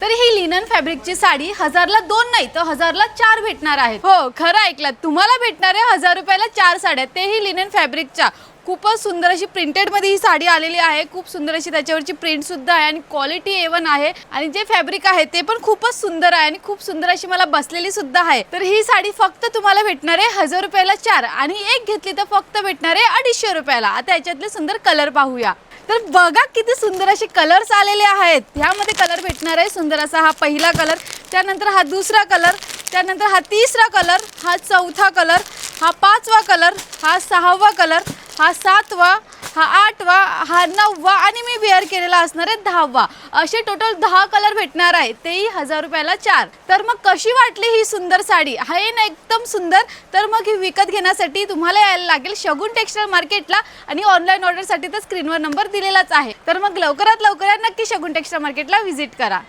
तर ही लिनन फॅब्रिकची साडी 1000ला 2 नाही तर 1000ला 4 भेटणार आहे। हो खरं ऐकलात, तुम्हाला भेटणार आहे 1000 रुपयाला 4 साड्या, तेही लिनन फॅब्रिकच्या। खूपच सुंदर अशी प्रिंटेड मध्ये ही साडी आलेली आहे। खूप सुंदर अशी त्याच्यावरची प्रिंट सुद्धा आहे आणि क्वालिटी A1 आहे आणि जे फॅब्रिक आहे ते पण खूपच सुंदर आहे आणि खूप सुंदर अशी मला बसलेली सुद्धा आहे। तर ही साडी फक्त तुम्हाला भेटणार आहे 1000 रुपयाला 4 आणि एक घेतली तर फक्त भेटणार आहे 250 रुपयाला। आता याच्यातले सुंदर कलर पाहूया। तर बघा किती सुंदर असे कलर्स आलेले आहेत। ह्यामध्ये कलर भेटणार आहे सुंदर असा हा पहिला कलर, त्यानंतर हा दुसरा कलर, त्यानंतर हा तिसरा कलर, हा चौथा कलर, हा पाचवा कलर, हा सहावा कलर, हा सातवा, हा आठवा, हा नववा आणि मी वेअर केलेला असणार आहे 10वा। असे टोटल 10 कलर भेटणार आहे, तेही 1000 रुपयाला 4। तर मग कशी वाटली ही सुंदर साडी? आहे ना एकदम सुंदर। तर मग ही विकत घेण्यासाठी तुम्हाला यायला लागेल शगुन टेक्सटाईल मार्केटला आणि ऑनलाईन ऑर्डरसाठी तर स्क्रीनवर नंबर दिलेलाच आहे। तर मग लवकरात लवकर नक्की शगुन टेक्सटाईल मार्केटला व्हिजिट करा।